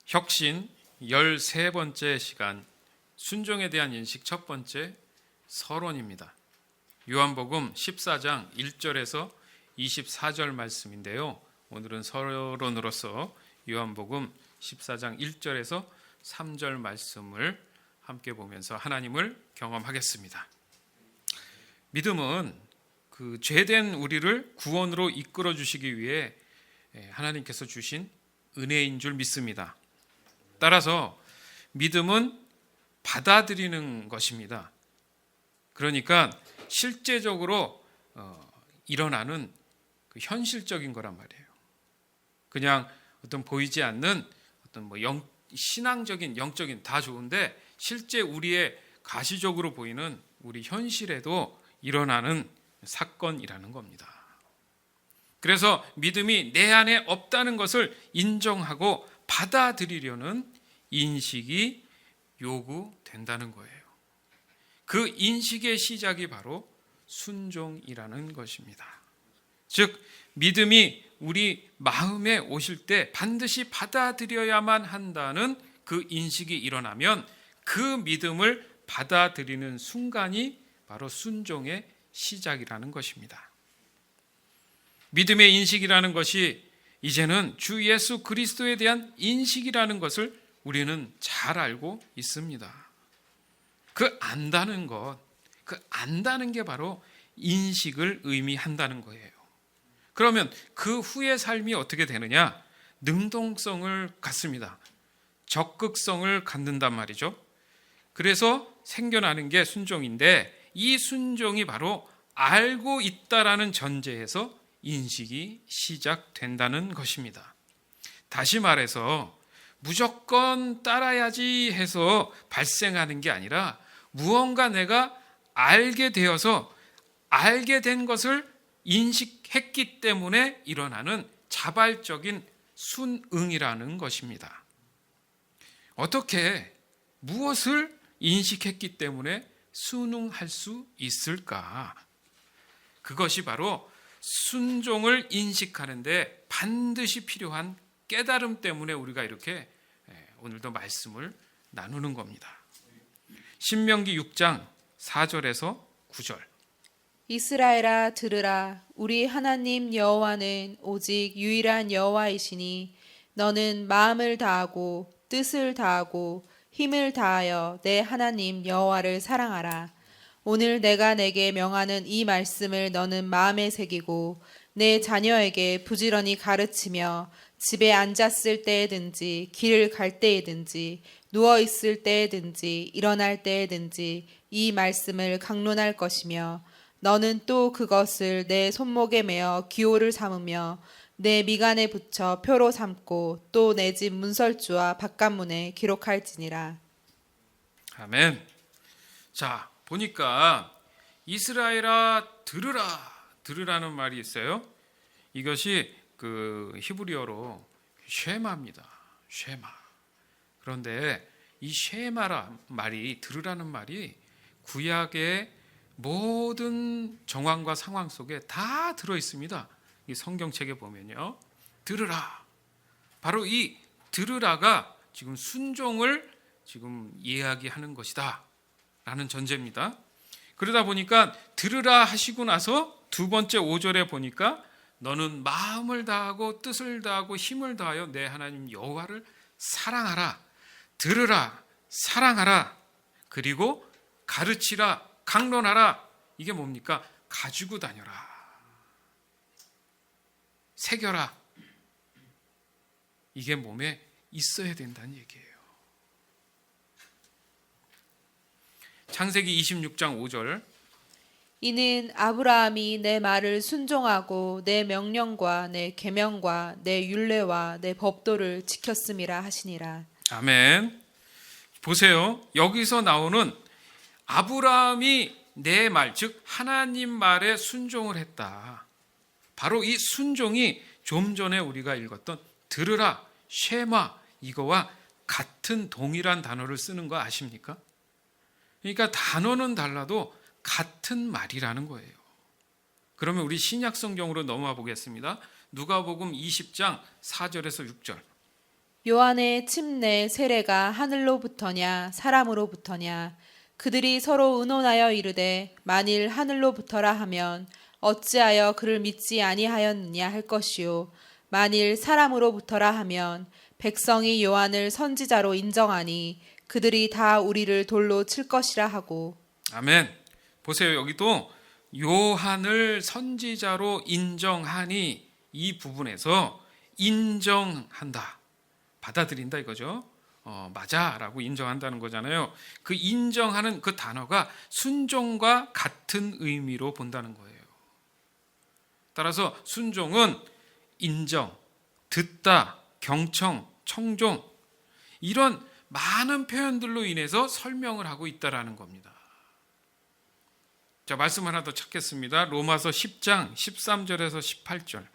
혁신 13번째 시간, 순종에 대한 인식 첫 번째, 서론입니다. 요한복음 14장 1절에서 24절 말씀인데요. 오늘은 서론으로서 요한복음 14장 1절에서 3절 말씀을 함께 보면서 하나님을 경험하겠습니다. 믿음은 그 죄된 우리를 구원으로 이끌어 주시기 위해 하나님께서 주신 은혜인 줄 믿습니다. 따라서 믿음은 받아들이는 것입니다. 그러니까 실제적으로 일어나는 그 현실적인 거란 말이에요. 그냥 어떤 보이지 않는 어떤 신앙적인, 영적인 다 좋은데 실제 우리의 가시적으로 보이는 우리 현실에도 일어나는 사건이라는 겁니다. 그래서 믿음이 내 안에 없다는 것을 인정하고 받아들이려는 인식이 요구된다는 거예요. 그 인식의 시작이 바로 순종이라는 것입니다. 즉, 믿음이 우리 마음에 오실 때 반드시 받아들여야만 한다는 그 인식이 일어나면 그 믿음을 받아들이는 순간이 바로 순종의 시작이라는 것입니다. 믿음의 인식이라는 것이 이제는 주 예수 그리스도에 대한 인식이라는 것을 우리는 잘 알고 있습니다. 그 안다는 것, 그 안다는 게 바로 인식을 의미한다는 거예요. 그러면 그 후의 삶이 어떻게 되느냐? 능동성을 갖습니다. 적극성을 갖는단 말이죠. 그래서 생겨나는 게 순종인데 이 순종이 바로 알고 있다라는 전제에서 인식이 시작된다는 것입니다. 다시 말해서 무조건 따라야지 해서 발생하는 게 아니라 무언가 내가 알게 되어서 알게 된 것을 인식했기 때문에 일어나는 자발적인 순응이라는 것입니다. 어떻게 무엇을 인식했기 때문에 순응할 수 있을까? 그것이 바로 순종을 인식하는데 반드시 필요한 깨달음 때문에 우리가 이렇게 오늘도 말씀을 나누는 겁니다. 신명기 6장 4절에서 9절. 이스라엘아 들으라. 우리 하나님 여호와는 오직 유일한 여호와이시니 너는 마음을 다하고 뜻을 다하고 힘을 다하여 내 하나님 여호와를 사랑하라. 오늘 내가 내게 명하는 이 말씀을 너는 마음에 새기고 내 자녀에게 부지런히 가르치며 집에 앉았을 때에든지 길을 갈 때에든지 누워 있을 때에든지 일어날 때에든지 이 말씀을 강론할 것이며 너는 또 그것을 내 손목에 매어 기호를 삼으며 내 미간에 붙여 표로 삼고 또 내 집 문설주와 바깥문에 기록할지니라. 아멘. 자, 보니까 이스라엘아 들으라는 말이 있어요. 이것이 그 히브리어로 쉐마입니다. 쉐마. 그런데 이 쉐마라 말이, 들으라는 말이 구약의 모든 정황과 상황 속에 다 들어 있습니다. 이 성경책에 보면요. 들으라. 바로 이 들으라가 지금 순종을 지금 이야기하는 것이다 라는 전제입니다. 그러다 보니까 들으라 하시고 나서 두 번째 5절에 보니까 너는 마음을 다하고 뜻을 다하고 힘을 다하여 내 하나님 여호와를 사랑하라. 들으라, 사랑하라, 그리고 가르치라, 강론하라. 이게 뭡니까? 가지고 다녀라, 새겨라. 이게 몸에 있어야 된다는 얘기예요. 창세기 26장 5절. 이는 아브라함이 내 말을 순종하고 내 명령과 내 계명과 내 율례와 내 법도를 지켰음이라 하시니라. 아멘. 보세요. 여기서 나오는 아브라함이 내 말, 즉 하나님 말에 순종을 했다. 바로 이 순종이 좀 전에 우리가 읽었던 들으라, 쉐마, 이거와 같은 동일한 단어를 쓰는 거 아십니까? 그러니까 단어는 달라도 같은 말이라는 거예요. 그러면 우리 신약 성경으로 넘어와 보겠습니다. 누가복음 20장 4절에서 6절. 요한의 침례 세례가 하늘로부터냐 사람으로부터냐 그들이 서로 의논하여 이르되 만일 하늘로부터라 하면 어찌하여 그를 믿지 아니하였느냐 할 것이요 만일 사람으로부터라 하면 백성이 요한을 선지자로 인정하니 그들이 다 우리를 돌로 칠 것이라 하고. 아멘. 보세요. 여기도 요한을 선지자로 인정하니 이 부분에서 인정한다, 받아들인다 이거죠. 맞아라고 인정한다는 거잖아요. 그 인정하는 그 단어가 순종과 같은 의미로 본다는 거예요. 따라서 순종은 인정, 듣다, 경청, 청종 이런 많은 표현들로 인해서 설명을 하고 있다라는 겁니다. 자, 말씀 하나 더 찾겠습니다. 로마서 10장 13절에서 18절.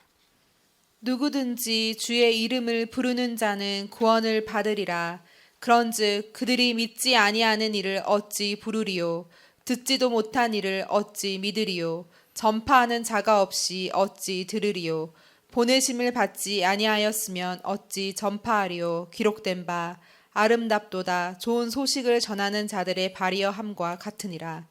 누구든지 주의 이름을 부르는 자는 구원을 받으리라. 그런즉 그들이 믿지 아니하는 이를 어찌 부르리요? 듣지도 못한 이를 어찌 믿으리요? 전파하는 자가 없이 어찌 들으리요? 보내심을 받지 아니하였으면 어찌 전파하리요? 기록된 바 아름답도다 좋은 소식을 전하는 자들의 발이어함과 같으니라.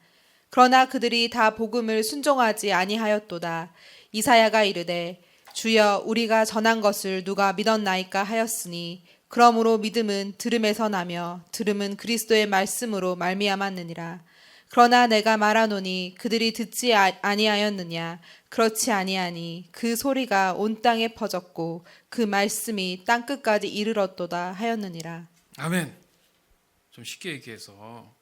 그러나 그들이 다 복음을 순종하지 아니하였도다. 이사야가 이르되 주여 우리가 전한 것을 누가 믿었나이까 하였으니 그러므로 믿음은 들음에서 나며 들음은 그리스도의 말씀으로 말미암았느니라. 그러나 내가 말하노니 그들이 듣지 아니하였느냐 그렇지 아니하니 그 소리가 온 땅에 퍼졌고 그 말씀이 땅끝까지 이르렀도다 하였느니라. 아멘. 좀 쉽게 얘기해서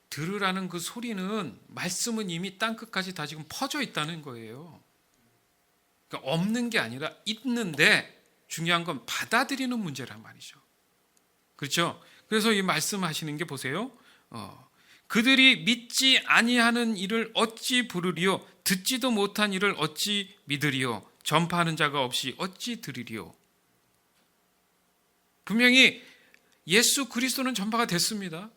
들으라는 그 소리는 말씀은 이미 땅끝까지 다 지금 퍼져 있다는 거예요. 그러니까 없는 게 아니라 있는데 중요한 건 받아들이는 문제란 말이죠. 그렇죠? 그래서 이 말씀하시는 게 보세요. 그들이 믿지 아니하는 이를 어찌 부르리요? 듣지도 못한 이를 어찌 믿으리요? 전파하는 자가 없이 어찌 들으리요? 분명히 예수 그리스도는 전파가 됐습니다.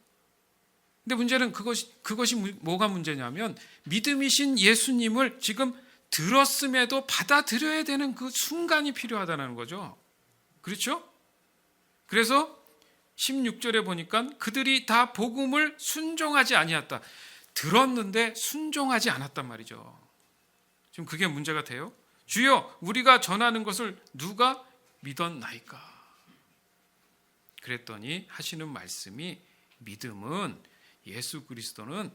근데 문제는 그것이 뭐가 문제냐면 믿음이신 예수님을 지금 들었음에도 받아들여야 되는 그 순간이 필요하다는 거죠. 그렇죠? 그래서 16절에 보니까 그들이 다 복음을 순종하지 아니했다. 들었는데 순종하지 않았단 말이죠. 지금 그게 문제가 돼요. 주여 우리가 전하는 것을 누가 믿었나이까? 그랬더니 하시는 말씀이 믿음은 예수 그리스도는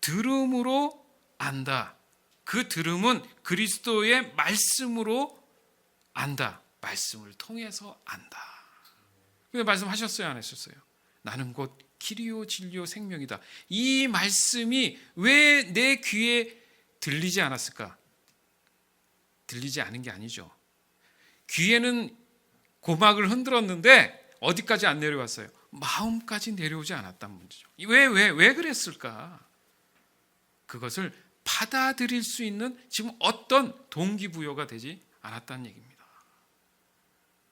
들음으로 안다. 그 들음은 그리스도의 말씀으로 안다. 말씀을 통해서 안다. 근데 말씀하셨어요, 안 하셨어요? 나는 곧 길이요 진리요 생명이다. 이 말씀이 왜 내 귀에 들리지 않았을까? 들리지 않은 게 아니죠. 귀에는 고막을 흔들었는데 어디까지 안 내려왔어요? 마음까지 내려오지 않았단 문제죠. 왜 그랬을까? 그것을 받아들일 수 있는 지금 어떤 동기부여가 되지 않았다는 얘기입니다.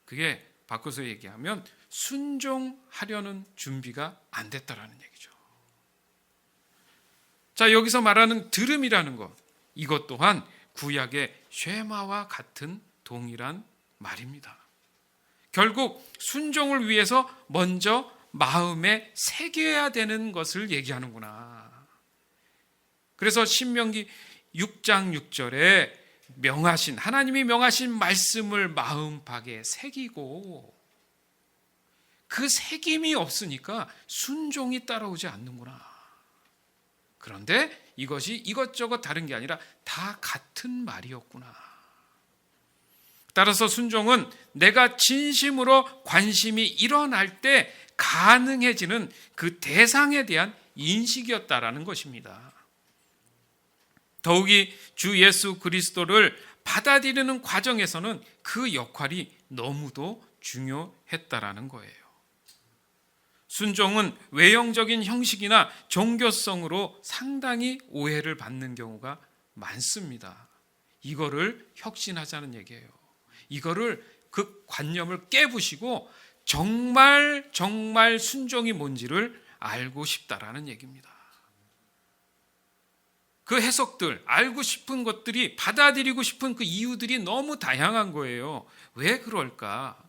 그게 바꿔서 얘기하면 순종하려는 준비가 안 됐다라는 얘기죠. 자, 여기서 말하는 들음이라는 것, 이것 또한 구약의 쉐마와 같은 동일한 말입니다. 결국 순종을 위해서 먼저 마음에 새겨야 되는 것을 얘기하는구나. 그래서 신명기 6장 6절에 하나님이 명하신 말씀을 마음팍에 새기고 그 새김이 없으니까 순종이 따라오지 않는구나. 그런데 이것이 이것저것 다른 게 아니라 다 같은 말이었구나. 따라서 순종은 내가 진심으로 관심이 일어날 때 가능해지는 그 대상에 대한 인식이었다라는 것입니다. 더욱이 주 예수 그리스도를 받아들이는 과정에서는 그 역할이 너무도 중요했다라는 거예요. 순종은 외형적인 형식이나 종교성으로 상당히 오해를 받는 경우가 많습니다. 이거를 혁신하자는 얘기예요. 이거를 그 관념을 깨부시고 정말 순종이 뭔지를 알고 싶다라는 얘기입니다. 그 해석들, 알고 싶은 것들이 받아들이고 싶은 그 이유들이 너무 다양한 거예요. 왜 그럴까?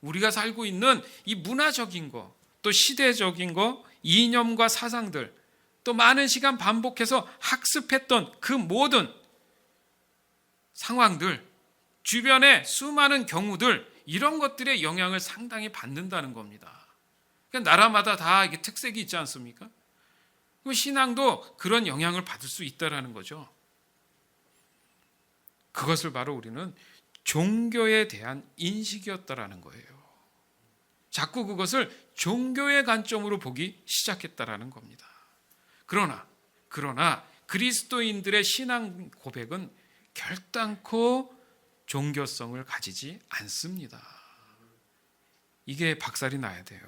우리가 살고 있는 이 문화적인 거, 또 시대적인 거, 이념과 사상들, 또 많은 시간 반복해서 학습했던 그 모든 상황들, 주변의 수많은 경우들, 이런 것들의 영향을 상당히 받는다는 겁니다. 그러니까 나라마다 다 이게 특색이 있지 않습니까? 그럼 신앙도 그런 영향을 받을 수 있다는 거죠. 그것을 바로 우리는 종교에 대한 인식이었다라는 거예요. 자꾸 그것을 종교의 관점으로 보기 시작했다라는 겁니다. 그러나 그리스도인들의 신앙 고백은 결단코 종교성을 가지지 않습니다. 이게 박살이 나야 돼요.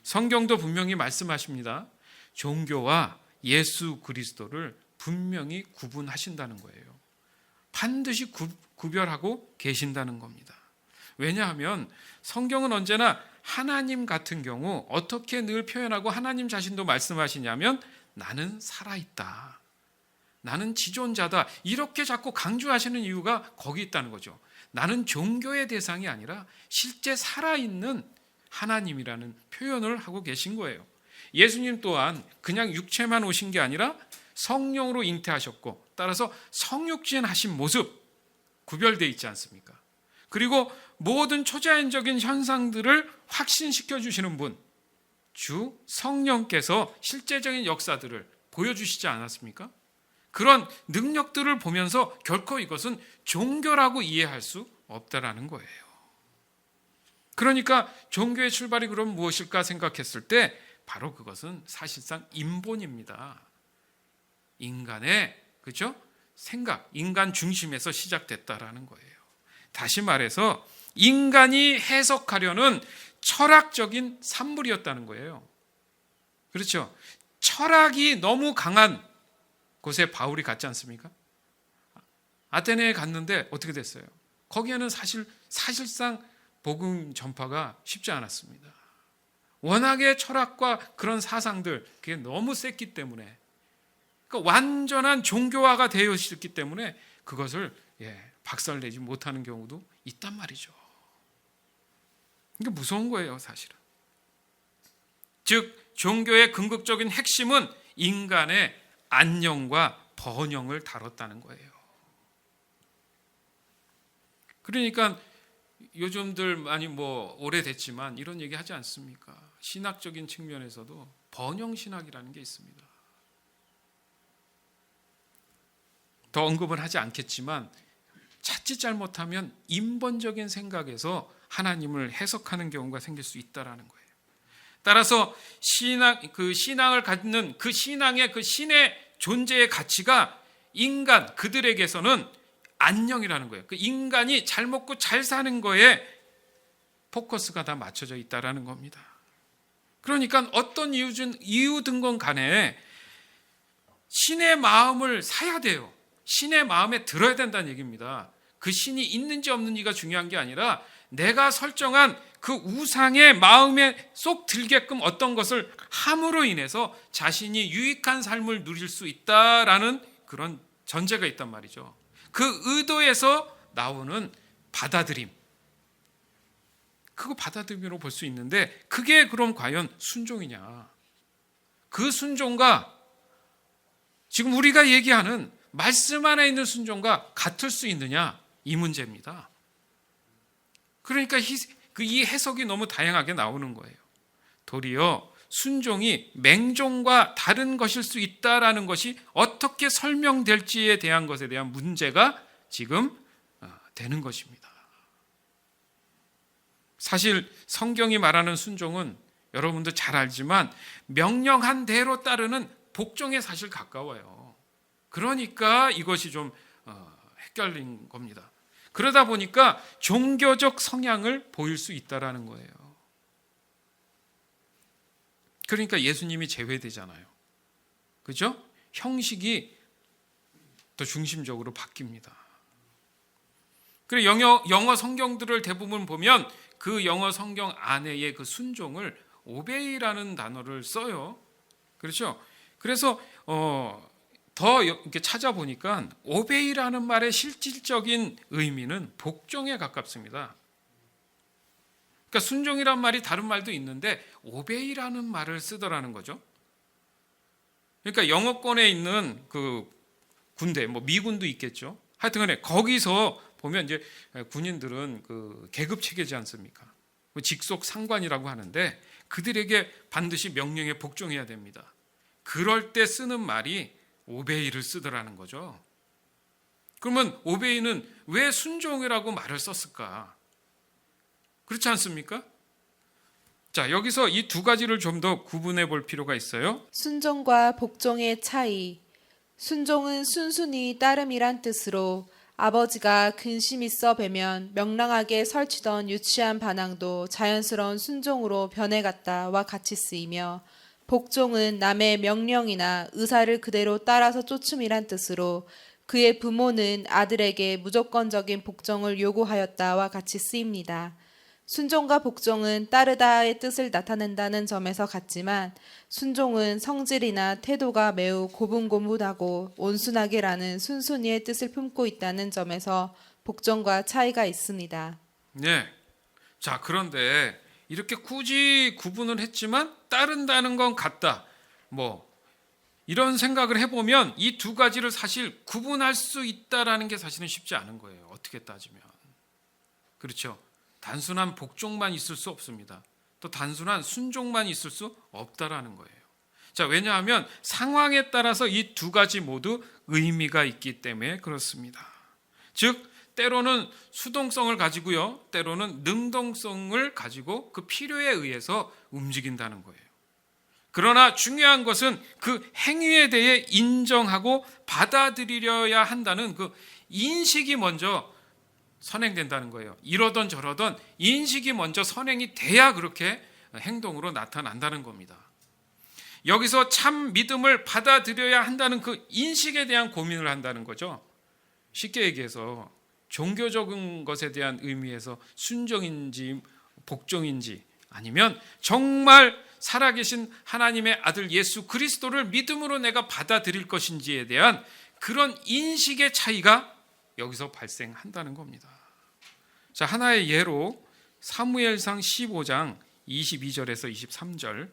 성경도 분명히 말씀하십니다. 종교와 예수 그리스도를 분명히 구분하신다는 거예요. 반드시 구별하고 계신다는 겁니다. 왜냐하면 성경은 언제나 하나님 같은 경우 어떻게 늘 표현하고 하나님 자신도 말씀하시냐면 나는 살아있다, 나는 지존자다, 이렇게 자꾸 강조하시는 이유가 거기 있다는 거죠. 나는 종교의 대상이 아니라 실제 살아있는 하나님이라는 표현을 하고 계신 거예요. 예수님 또한 그냥 육체만 오신 게 아니라 성령으로 잉태하셨고, 따라서 성육신하신 모습 구별되어 있지 않습니까? 그리고 모든 초자연적인 현상들을 확신시켜 주시는 분, 주 성령께서 실제적인 역사들을 보여주시지 않았습니까? 그런 능력들을 보면서 결코 이것은 종교라고 이해할 수 없다라는 거예요. 그러니까 종교의 출발이 그럼 무엇일까 생각했을 때 바로 그것은 사실상 인본입니다. 인간의, 그렇죠? 생각, 인간 중심에서 시작됐다라는 거예요. 다시 말해서 인간이 해석하려는 철학적인 산물이었다는 거예요. 그렇죠? 철학이 너무 강한 곳에 바울이 갔지 않습니까? 아테네에 갔는데 어떻게 됐어요? 거기에는 사실상 복음 전파가 쉽지 않았습니다. 워낙에 철학과 그런 사상들, 그게 너무 셌기 때문에, 그러니까 완전한 종교화가 되어 있기 때문에 그것을 박살내지 못하는 경우도 있단 말이죠. 이게 무서운 거예요, 사실은. 즉 종교의 궁극적인 핵심은 인간의 안녕과 번영을 다뤘다는 거예요. 그러니까 요즘들 많이 오래됐지만 이런 얘기 하지 않습니까? 신학적인 측면에서도 번영신학이라는 게 있습니다. 더 언급은 하지 않겠지만 자칫 잘못하면 인본적인 생각에서 하나님을 해석하는 경우가 생길 수 있다라는 거예요. 따라서 신앙을 갖는 그 신앙의 그 신의 존재의 가치가 인간 그들에게서는 안녕이라는 거예요. 그 인간이 잘 먹고 잘 사는 거에 포커스가 다 맞춰져 있다라는 겁니다. 그러니까 어떤 이유든 건 간에 신의 마음을 사야 돼요. 신의 마음에 들어야 된다는 얘기입니다. 그 신이 있는지 없는지가 중요한 게 아니라 내가 설정한 그 우상의 마음에 쏙 들게끔 어떤 것을 함으로 인해서 자신이 유익한 삶을 누릴 수 있다라는 그런 전제가 있단 말이죠. 그 의도에서 나오는 받아들임, 그거 받아들임으로 볼 수 있는데 그게 그럼 과연 순종이냐? 그 순종과 지금 우리가 얘기하는 말씀 안에 있는 순종과 같을 수 있느냐? 이 문제입니다. 그러니까 이 해석이 너무 다양하게 나오는 거예요. 도리어 순종이 맹종과 다른 것일 수 있다라는 것이 어떻게 설명될지에 대한 것에 대한 문제가 지금 되는 것입니다. 사실 성경이 말하는 순종은 여러분도 잘 알지만 명령한 대로 따르는 복종에 사실 가까워요. 그러니까 이것이 좀 헷갈린 겁니다. 그러다 보니까 종교적 성향을 보일 수 있다라는 거예요. 그러니까 예수님이 제외되잖아요. 그죠? 형식이 더 중심적으로 바뀝니다. 그리고 영어 성경들을 대부분 보면 그 영어 성경 안에의 그 순종을 오베이라는 단어를 써요. 그렇죠? 그래서 더 이렇게 찾아보니까 오베이라는 말의 실질적인 의미는 복종에 가깝습니다. 그러니까 순종이란 말이 다른 말도 있는데 오베이라는 말을 쓰더라는 거죠. 그러니까 영어권에 있는 그 군대, 뭐 미군도 있겠죠. 하여튼간에 거기서 보면 이제 군인들은 그 계급 체계지 않습니까? 직속 상관이라고 하는데 그들에게 반드시 명령에 복종해야 됩니다. 그럴 때 쓰는 말이 오베이를 쓰더라는 거죠. 그러면 오베이는 왜 순종이라고 말을 썼을까? 그렇지 않습니까? 자, 여기서 이 두 가지를 좀 더 구분해 볼 필요가 있어요. 순종과 복종의 차이. 순종은 순순히 따름이란 뜻으로 아버지가 근심 있어 뵈면 명랑하게 설치던 유치한 반항도 자연스러운 순종으로 변해갔다와 같이 쓰이며, 복종은 남의 명령이나 의사를 그대로 따라서 쫓음이란 뜻으로 그의 부모는 아들에게 무조건적인 복종을 요구하였다와 같이 쓰입니다. 순종과 복종은 따르다의 뜻을 나타낸다는 점에서 같지만, 순종은 성질이나 태도가 매우 고분고분하고 온순하게라는 순순히의 뜻을 품고 있다는 점에서 복종과 차이가 있습니다. 네. 자, 그런데 이렇게 굳이 구분을 했지만 따른다는 건 같다. 뭐 이런 생각을 해보면 이 두 가지를 사실 구분할 수 있다라는 게 사실은 쉽지 않은 거예요. 어떻게 따지면. 그렇죠. 단순한 복종만 있을 수 없습니다. 또 단순한 순종만 있을 수 없다라는 거예요. 자, 왜냐하면 상황에 따라서 이 두 가지 모두 의미가 있기 때문에 그렇습니다. 즉, 때로는 수동성을 가지고요, 때로는 능동성을 가지고 그 필요에 의해서 움직인다는 거예요. 그러나 중요한 것은 그 행위에 대해 인정하고 받아들여야 한다는 그 인식이 먼저 선행된다는 거예요. 이러던 저러던 인식이 먼저 선행이 돼야 그렇게 행동으로 나타난다는 겁니다. 여기서 참 믿음을 받아들여야 한다는 그 인식에 대한 고민을 한다는 거죠. 쉽게 얘기해서 종교적인 것에 대한 의미에서 순종인지 복종인지, 아니면 정말 살아계신 하나님의 아들 예수 그리스도를 믿음으로 내가 받아들일 것인지에 대한 그런 인식의 차이가 여기서 발생한다는 겁니다. 자, 하나의 예로 사무엘상 15장 22절에서 23절.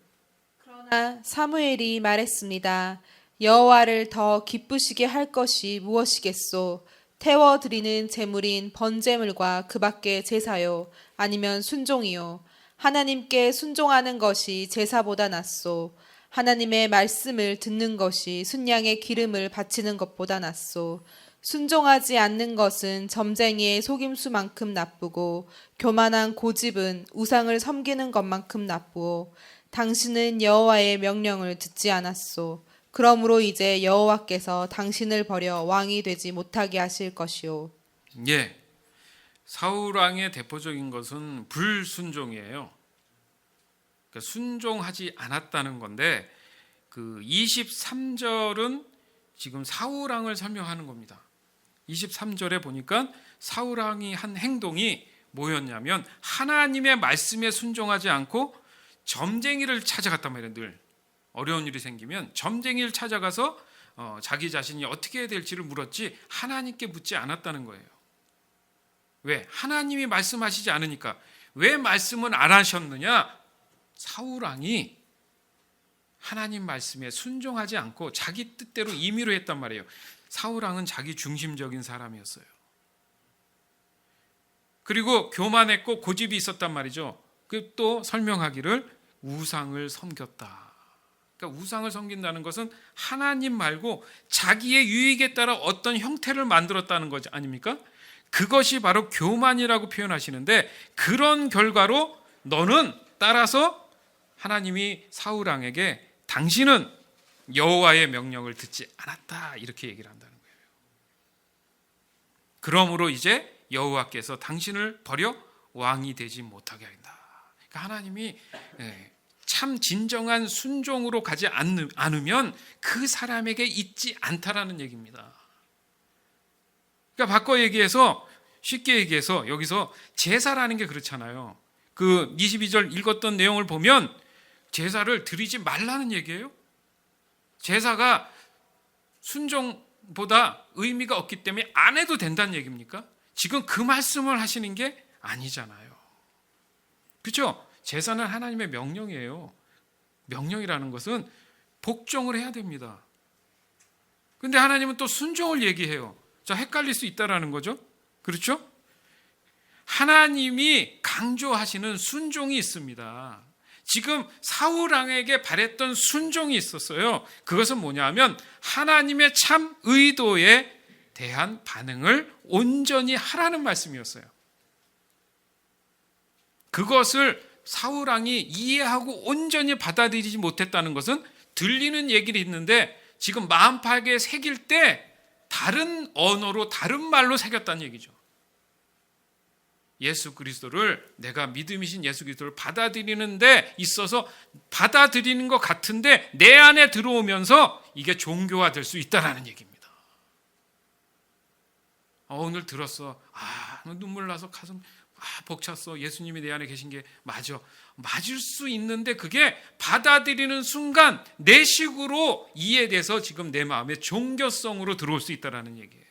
그러나 사무엘이 말했습니다. 여호와를 더 기쁘시게 할 것이 무엇이겠소? 태워 드리는 제물인 번제물과 그 밖의 제사요, 아니면 순종이요. 하나님께 순종하는 것이 제사보다 낫소. 하나님의 말씀을 듣는 것이 순양의 기름을 바치는 것보다 낫소. 순종하지 않는 것은 점쟁이의 속임수만큼 나쁘고 교만한 고집은 우상을 섬기는 것만큼 나쁘오. 당신은 여호와의 명령을 듣지 않았소. 그러므로 이제 여호와께서 당신을 버려 왕이 되지 못하게 하실 것이오. 예, 사울 왕의 대표적인 것은 불순종이에요. 그러니까 순종하지 않았다는 건데, 그 23절은 지금 사울 왕을 설명하는 겁니다. 23절에 보니까 사울 왕이 한 행동이 뭐였냐면 하나님의 말씀에 순종하지 않고 점쟁이를 찾아갔단 말이에요. 늘 어려운 일이 생기면 점쟁이를 찾아가서 자기 자신이 어떻게 해야 될지를 물었지 하나님께 묻지 않았다는 거예요. 왜? 하나님이 말씀하시지 않으니까. 왜 말씀은 안 하셨느냐? 사울 왕이 하나님 말씀에 순종하지 않고 자기 뜻대로 임의로 했단 말이에요. 사울 왕은 자기 중심적인 사람이었어요. 그리고 교만했고 고집이 있었단 말이죠. 또 설명하기를 우상을 섬겼다. 그러니까 우상을 섬긴다는 것은 하나님 말고 자기의 유익에 따라 어떤 형태를 만들었다는 것 아닙니까? 그것이 바로 교만이라고 표현하시는데, 그런 결과로 너는 따라서 하나님이 사울 왕에게 당신은 여호와의 명령을 듣지 않았다, 이렇게 얘기를 한다는 거예요. 그러므로 이제 여호와께서 당신을 버려 왕이 되지 못하게 한다. 그러니까 하나님이 참 진정한 순종으로 가지 않으면 그 사람에게 있지 않다라는 얘기입니다. 그러니까 바꿔 얘기해서, 쉽게 얘기해서 여기서 제사라는 게 그렇잖아요. 그 22절 읽었던 내용을 보면 제사를 드리지 말라는 얘기예요. 제사가 순종보다 의미가 없기 때문에 안 해도 된다는 얘기입니까? 지금 그 말씀을 하시는 게 아니잖아요. 그렇죠? 제사는 하나님의 명령이에요. 명령이라는 것은 복종을 해야 됩니다. 근데 하나님은 또 순종을 얘기해요. 자, 헷갈릴 수 있다라는 거죠. 그렇죠? 하나님이 강조하시는 순종이 있습니다. 지금 사울 왕에게 바랬던 순종이 있었어요. 그것은 뭐냐면 하나님의 참 의도에 대한 반응을 온전히 하라는 말씀이었어요. 그것을 사울 왕이 이해하고 온전히 받아들이지 못했다는 것은 들리는 얘기를 있는데 지금 마음팍에 새길 때 다른 언어로 다른 말로 새겼다는 얘기죠. 예수 그리스도를, 내가 믿음이신 예수 그리스도를 받아들이는 데 있어서 받아들이는 것 같은데 내 안에 들어오면서 이게 종교화 될 수 있다는 얘기입니다. 오늘 들었어. 눈물 나서 가슴 벅찼어. 예수님이 내 안에 계신 게 맞아. 맞을 수 있는데 그게 받아들이는 순간 내 식으로 이해돼서 지금 내 마음에 종교성으로 들어올 수 있다는 얘기예요.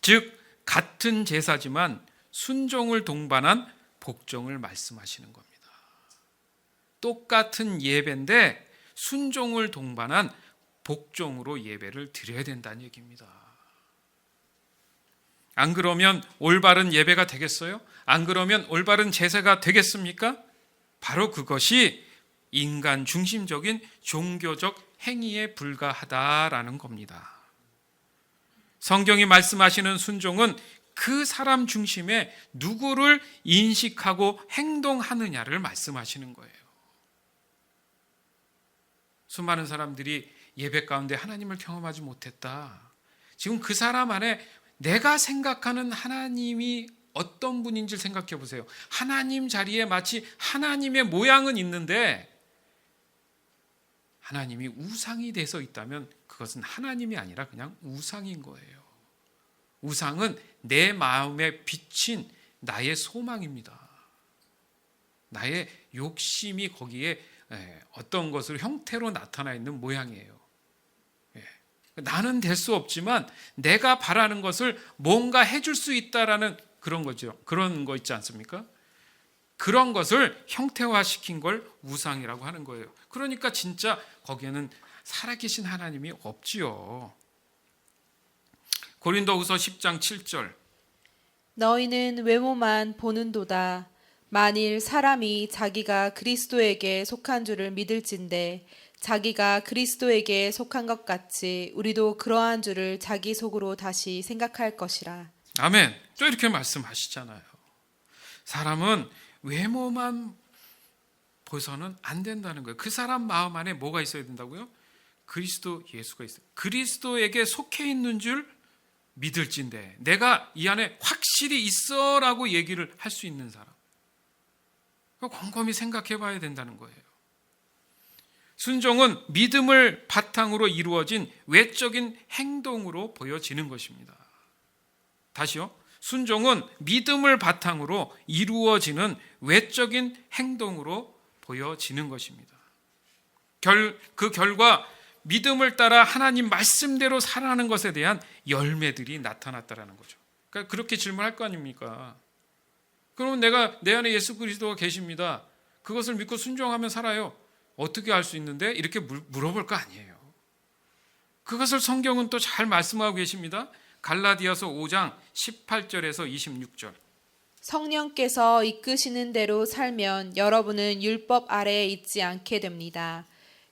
즉 같은 제사지만 순종을 동반한 복종을 말씀하시는 겁니다. 똑같은 예배인데 순종을 동반한 복종으로 예배를 드려야 된다는 얘기입니다. 안 그러면 올바른 예배가 되겠어요? 안 그러면 올바른 제사가 되겠습니까? 바로 그것이 인간 중심적인 종교적 행위에 불과하다라는 겁니다. 성경이 말씀하시는 순종은 그 사람 중심에 누구를 인식하고 행동하느냐를 말씀하시는 거예요. 수많은 사람들이 예배 가운데 하나님을 경험하지 못했다. 지금 그 사람 안에 내가 생각하는 하나님이 어떤 분인지 생각해 보세요. 하나님 자리에 마치 하나님의 모양은 있는데 하나님이 우상이 돼서 있다면 그것은 하나님이 아니라 그냥 우상인 거예요. 우상은 내 마음에 비친 나의 소망입니다. 나의 욕심이 거기에 어떤 것으로 형태로 나타나 있는 모양이에요. 나는 될 수 없지만 내가 바라는 것을 뭔가 해줄 수 있다라는 그런 거죠. 그런 거 있지 않습니까? 그런 것을 형태화시킨 걸 우상이라고 하는 거예요. 그러니까 진짜 거기에는 살아계신 하나님이 없지요. 고린도후서 10장 7절. 너희는 외모만 보는도다. 만일 사람이 자기가 그리스도에게 속한 줄을 믿을진대 자기가 그리스도에게 속한 것 같이 우리도 그러한 줄을 자기 속으로 다시 생각할 것이라. 아멘. 또 이렇게 말씀하시잖아요. 사람은 외모만 보서는 안 된다는 거예요. 그 사람 마음 안에 뭐가 있어야 된다고요? 그리스도 예수가 있어요. 그리스도에게 속해 있는 줄 믿을진데 내가 이 안에 확실히 있어라고 얘기를 할 수 있는 사람. 곰곰이 생각해 봐야 된다는 거예요. 순종은 믿음을 바탕으로 이루어진 외적인 행동으로 보여지는 것입니다. 다시요. 순종은 믿음을 바탕으로 이루어지는 외적인 행동으로 보여지는 것입니다. 그 결과 믿음을 따라 하나님 말씀대로 살아가는 것에 대한 열매들이 나타났다라는 거죠. 그러니까 그렇게 질문할 거 아닙니까? 그러면 내가 내 안에 예수 그리스도가 계십니다. 그것을 믿고 순종하면 살아요. 어떻게 알 수 있는데? 이렇게 물어볼 거 아니에요. 그것을 성경은 또 잘 말씀하고 계십니다. 갈라디아서 5장 18절에서 26절. 성령께서 이끄시는 대로 살면 여러분은 율법 아래에 있지 않게 됩니다.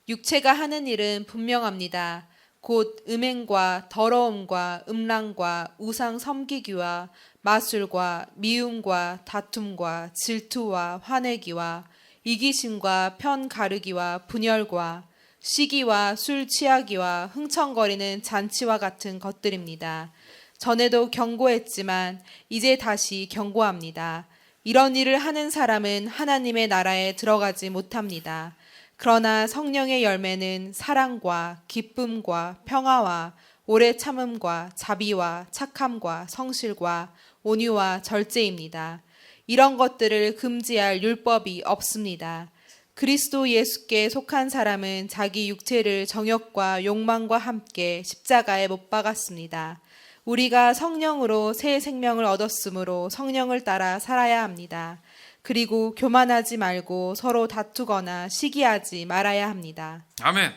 육체가 하는 일은 분명합니다. 곧 음행과 더러움과 음란과 우상 섬기기와 마술과 미움과 다툼과 질투와 화내기와 이기심과 편 가르기와 분열과 시기와 술 취하기와 흥청거리는 잔치와 같은 것들입니다. 전에도 경고했지만 이제 다시 경고합니다. 이런 일을 하는 사람은 하나님의 나라에 들어가지 못합니다. 그러나 성령의 열매는 사랑과 기쁨과 평화와 오래 참음과 자비와 착함과 성실과 온유와 절제입니다. 이런 것들을 금지할 율법이 없습니다. 그리스도 예수께 속한 사람은 자기 육체를 정욕과 욕망과 함께 십자가에 못 박았습니다. 우리가 성령으로 새 생명을 얻었으므로 성령을 따라 살아야 합니다. 그리고 교만하지 말고 서로 다투거나 시기하지 말아야 합니다. 아멘.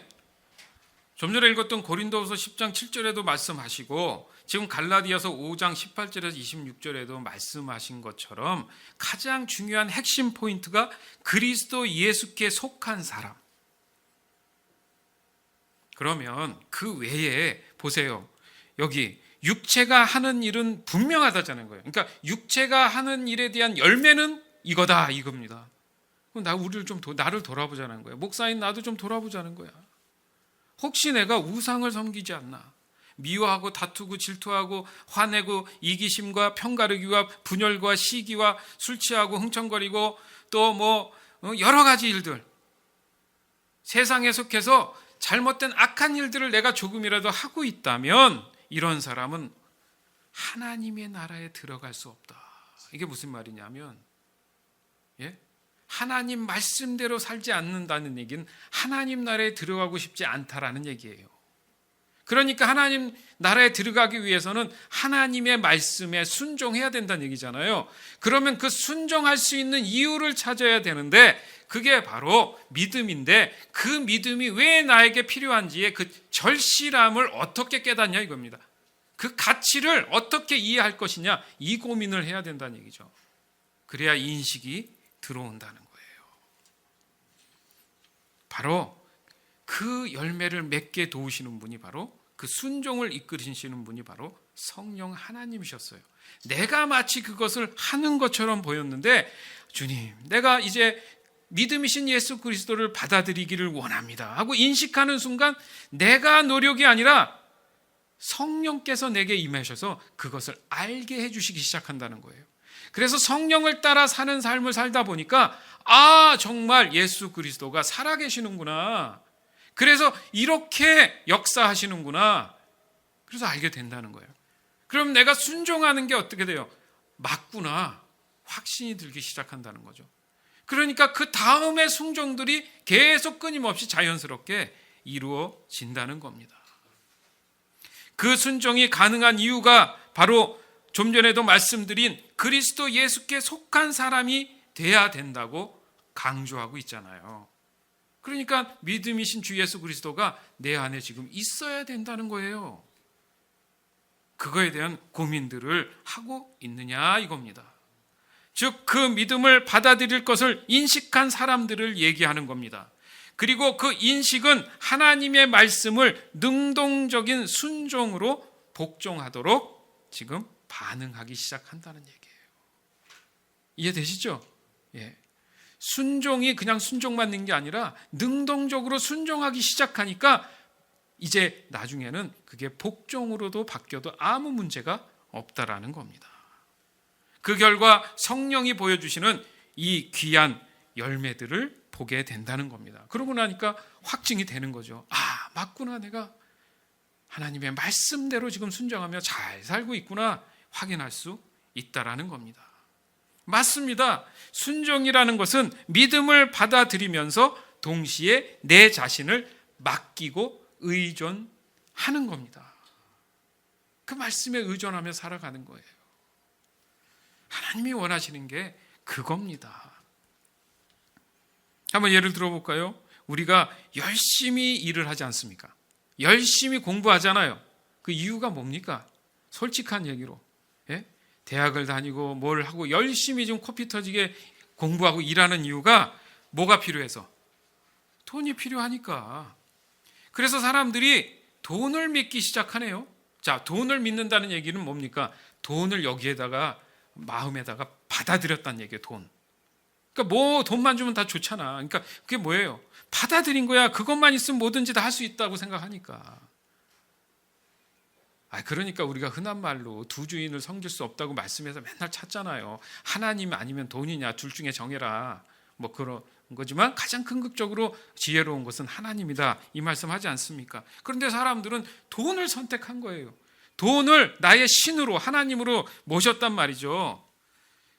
좀 전에 읽었던 고린도후서 10장 7절에도 말씀하시고 지금 갈라디아서 5장 18절에서 26절에도 말씀하신 것처럼 가장 중요한 핵심 포인트가 그리스도 예수께 속한 사람. 그러면 그 외에 보세요. 여기 육체가 하는 일은 분명하다는 거예요. 그러니까 육체가 하는 일에 대한 열매는 이거다 이겁니다. 그럼 나를 돌아보자는 거예요. 목사인 나도 좀 돌아보자는 거야. 혹시 내가 우상을 섬기지 않나? 미워하고 다투고 질투하고 화내고 이기심과 편가르기와 분열과 시기와 술 취하고 흥청거리고 또 여러 가지 일들, 세상에 속해서 잘못된 악한 일들을 내가 조금이라도 하고 있다면 이런 사람은 하나님의 나라에 들어갈 수 없다. 이게 무슨 말이냐면 하나님 말씀대로 살지 않는다는 얘기는 하나님 나라에 들어가고 싶지 않다라는 얘기예요. 그러니까 하나님 나라에 들어가기 위해서는 하나님의 말씀에 순종해야 된다는 얘기잖아요. 그러면 그 순종할 수 있는 이유를 찾아야 되는데 그게 바로 믿음인데 그 믿음이 왜 나에게 필요한지의 그 절실함을 어떻게 깨닫냐 이겁니다. 그 가치를 어떻게 이해할 것이냐 이 고민을 해야 된다는 얘기죠. 그래야 인식이 들어온다는 거예요. 바로 그 열매를 맺게 도우시는 분이 바로 그 순종을 이끌으시는 분이 바로 성령 하나님이셨어요. 내가 마치 그것을 하는 것처럼 보였는데 주님, 내가 이제 믿음이신 예수 그리스도를 받아들이기를 원합니다 하고 인식하는 순간 내가 노력이 아니라 성령께서 내게 임하셔서 그것을 알게 해주시기 시작한다는 거예요. 그래서 성령을 따라 사는 삶을 살다 보니까 정말 예수 그리스도가 살아계시는구나. 그래서 이렇게 역사하시는구나. 그래서 알게 된다는 거예요. 그럼 내가 순종하는 게 어떻게 돼요? 맞구나. 확신이 들기 시작한다는 거죠. 그러니까 그 다음의 순종들이 계속 끊임없이 자연스럽게 이루어진다는 겁니다. 그 순종이 가능한 이유가 바로 좀 전에도 말씀드린 그리스도 예수께 속한 사람이 돼야 된다고 강조하고 있잖아요. 그러니까 믿음이신 주 예수 그리스도가 내 안에 지금 있어야 된다는 거예요. 그거에 대한 고민들을 하고 있느냐 이겁니다. 즉 그 믿음을 받아들일 것을 인식한 사람들을 얘기하는 겁니다. 그리고 그 인식은 하나님의 말씀을 능동적인 순종으로 복종하도록 지금 반응하기 시작한다는 얘기예요. 이해되시죠? 예. 순종이 그냥 순종만 있는 게 아니라 능동적으로 순종하기 시작하니까 이제 나중에는 그게 복종으로도 바뀌어도 아무 문제가 없다라는 겁니다. 그 결과 성령이 보여주시는 이 귀한 열매들을 보게 된다는 겁니다. 그러고 나니까 확증이 되는 거죠. 맞구나. 내가 하나님의 말씀대로 지금 순종하며 잘 살고 있구나 확인할 수 있다라는 겁니다. 맞습니다. 순종이라는 것은 믿음을 받아들이면서 동시에 내 자신을 맡기고 의존하는 겁니다. 그 말씀에 의존하며 살아가는 거예요. 하나님이 원하시는 게 그겁니다. 한번 예를 들어볼까요? 우리가 열심히 일을 하지 않습니까? 열심히 공부하잖아요. 그 이유가 뭡니까? 솔직한 얘기로 대학을 다니고 뭘 하고 열심히 좀 코피 터지게 공부하고 일하는 이유가 뭐가 필요해서? 돈이 필요하니까. 그래서 사람들이 돈을 믿기 시작하네요. 자, 돈을 믿는다는 얘기는 뭡니까? 돈을 여기에다가 마음에다가 받아들였다는 얘기예요. 돈. 그러니까 돈만 주면 다 좋잖아. 그러니까 그게 뭐예요? 받아들인 거야. 그것만 있으면 뭐든지 다 할 수 있다고 생각하니까. 그러니까 우리가 흔한 말로 두 주인을 섬길 수 없다고 말씀해서 맨날 찾잖아요. 하나님 아니면 돈이냐 둘 중에 정해라. 그런 거지만 가장 궁극적으로 지혜로운 것은 하나님이다. 이 말씀 하지 않습니까? 그런데 사람들은 돈을 선택한 거예요. 돈을 나의 신으로 하나님으로 모셨단 말이죠.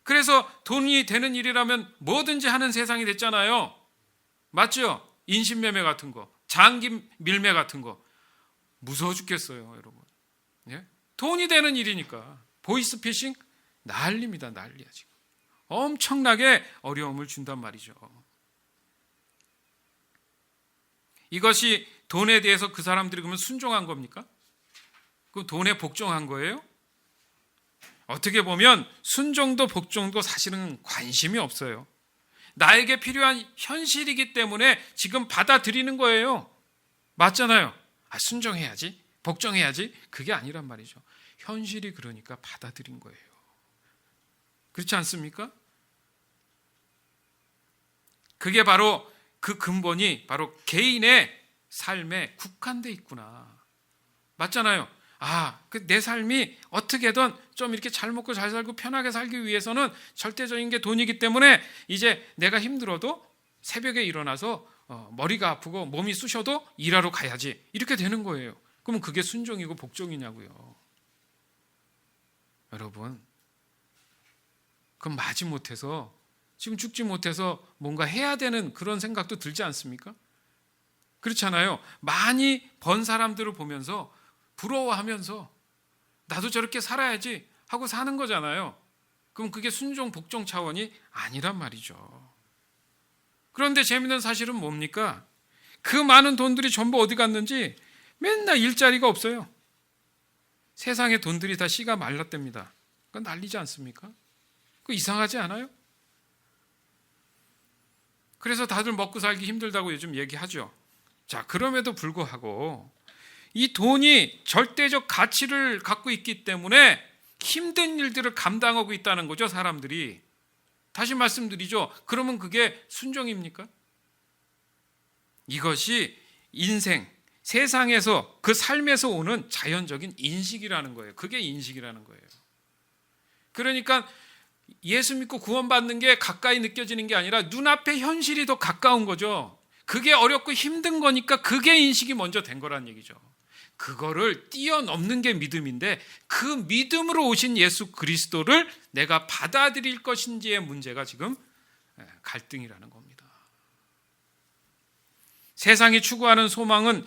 그래서 돈이 되는 일이라면 뭐든지 하는 세상이 됐잖아요. 맞죠? 인신매매 같은 거, 장기 밀매 같은 거 무서워 죽겠어요, 여러분. 돈이 되는 일이니까. 보이스피싱 난리입니다. 난리야 지금. 엄청나게 어려움을 준단 말이죠. 이것이 돈에 대해서 그 사람들이 그러면 순종한 겁니까? 그 돈에 복종한 거예요? 어떻게 보면 순종도 복종도 사실은 관심이 없어요. 나에게 필요한 현실이기 때문에 지금 받아들이는 거예요. 맞잖아요. 순종해야지, 복종해야지. 그게 아니란 말이죠. 현실이 그러니까 받아들인 거예요. 그렇지 않습니까? 그게 바로 그 근본이 바로 개인의 삶에 국한돼 있구나. 맞잖아요. 내 삶이 어떻게든 좀 이렇게 잘 먹고 잘 살고 편하게 살기 위해서는 절대적인 게 돈이기 때문에 이제 내가 힘들어도 새벽에 일어나서 머리가 아프고 몸이 쑤셔도 일하러 가야지. 이렇게 되는 거예요. 그러면 그게 순종이고 복종이냐고요. 여러분, 그럼 마지못해서 지금 죽지 못해서 뭔가 해야 되는 그런 생각도 들지 않습니까? 그렇잖아요. 많이 번 사람들을 보면서 부러워하면서 나도 저렇게 살아야지 하고 사는 거잖아요. 그럼 그게 순종 복종 차원이 아니란 말이죠. 그런데 재미있는 사실은 뭡니까? 그 많은 돈들이 전부 어디 갔는지 맨날 일자리가 없어요. 세상의 돈들이 다 씨가 말랐답니다. 그건 난리지 않습니까? 그거 이상하지 않아요? 그래서 다들 먹고 살기 힘들다고 요즘 얘기하죠. 자, 그럼에도 불구하고 이 돈이 절대적 가치를 갖고 있기 때문에 힘든 일들을 감당하고 있다는 거죠, 사람들이. 다시 말씀드리죠. 그러면 그게 순종입니까? 이것이 인생, 세상에서 그 삶에서 오는 자연적인 인식이라는 거예요. 그게 인식이라는 거예요. 그러니까 예수 믿고 구원받는 게 가까이 느껴지는 게 아니라 눈앞의 현실이 더 가까운 거죠. 그게 어렵고 힘든 거니까 그게 인식이 먼저 된 거란 얘기죠. 그거를 뛰어넘는 게 믿음인데 그 믿음으로 오신 예수 그리스도를 내가 받아들일 것인지의 문제가 지금 갈등이라는 겁니다. 세상이 추구하는 소망은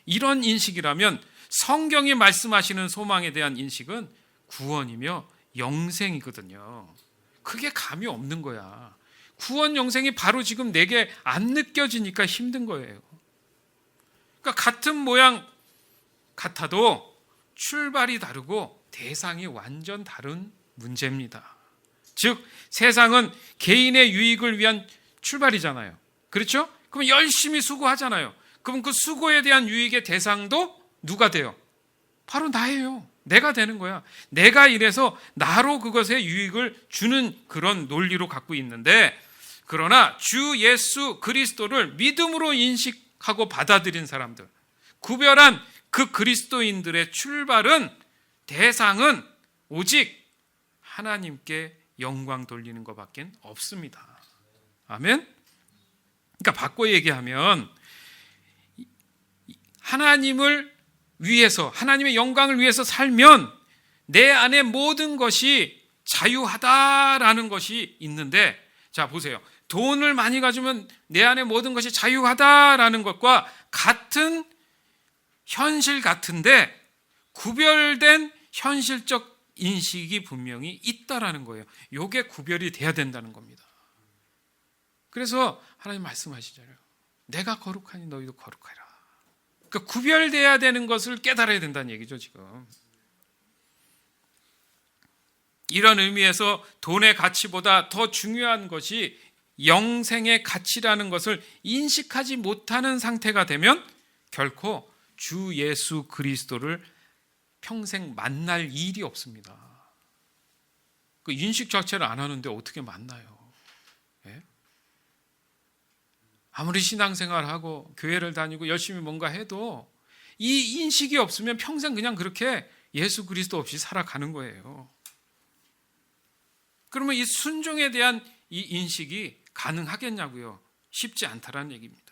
이런 인식이라면 성경이 말씀하시는 소망에 대한 인식은 구원이며 영생이거든요. 그게 감이 없는 거야. 구원 영생이 바로 지금 내게 안 느껴지니까 힘든 거예요. 그러니까 같은 모양 같아도 출발이 다르고 대상이 완전 다른 문제입니다. 즉 세상은 개인의 유익을 위한 출발이잖아요. 그렇죠? 그럼 열심히 수고하잖아요. 그럼 그 수고에 대한 유익의 대상도 누가 돼요? 바로 나예요. 내가 되는 거야. 내가 이래서 나로 그것에 유익을 주는 그런 논리로 갖고 있는데, 그러나 주 예수 그리스도를 믿음으로 인식하고 받아들인 사람들, 구별한 그 그리스도인들의 출발은, 대상은 오직 하나님께 영광 돌리는 것밖에 없습니다. 아멘? 그러니까 바꿔 얘기하면 하나님을 위해서, 하나님의 영광을 위해서 살면 내 안에 모든 것이 자유하다라는 것이 있는데, 자 보세요. 돈을 많이 가지면 내 안에 모든 것이 자유하다라는 것과 같은 현실 같은데 구별된 현실적 인식이 분명히 있다라는 거예요. 이게 구별이 돼야 된다는 겁니다. 그래서 하나님 말씀하시잖아요. 내가 거룩하니 너희도 거룩하라. 그러니까 구별돼야 되는 것을 깨달아야 된다는 얘기죠, 지금. 이런 의미에서 돈의 가치보다 더 중요한 것이 영생의 가치라는 것을 인식하지 못하는 상태가 되면 결코 주 예수 그리스도를 평생 만날 일이 없습니다. 그 인식 자체를 안 하는데 어떻게 만나요? 예? 아무리 신앙생활하고 교회를 다니고 열심히 뭔가 해도 이 인식이 없으면 평생 그냥 그렇게 예수 그리스도 없이 살아가는 거예요. 그러면 이 순종에 대한 이 인식이 가능하겠냐고요? 쉽지 않다라는 얘기입니다.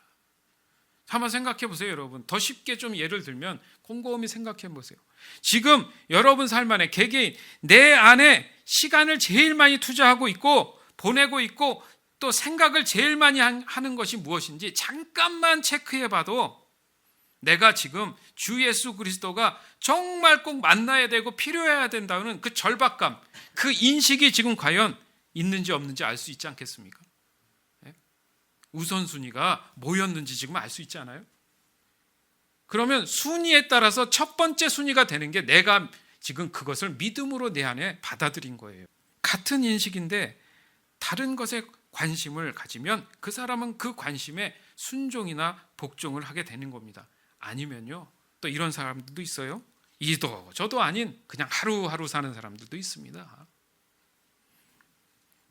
한번 생각해 보세요, 여러분. 더 쉽게 좀 예를 들면 곰곰이 생각해 보세요. 지금 여러분 삶 안에 개개인 내 안에 시간을 제일 많이 투자하고 있고 보내고 있고 또 생각을 제일 많이 하는 것이 무엇인지 잠깐만 체크해 봐도 내가 지금 주 예수 그리스도가 정말 꼭 만나야 되고 필요해야 된다는 그 절박감, 그 인식이 지금 과연 있는지 없는지 알 수 있지 않겠습니까? 우선순위가 뭐였는지 지금 알 수 있지 않아요? 그러면 순위에 따라서 첫 번째 순위가 되는 게 내가 지금 그것을 믿음으로 내 안에 받아들인 거예요. 같은 인식인데 다른 것에 관심을 가지면 그 사람은 그 관심에 순종이나 복종을 하게 되는 겁니다. 아니면요, 또 이런 사람들도 있어요. 이도 저도 아닌 그냥 하루하루 사는 사람들도 있습니다.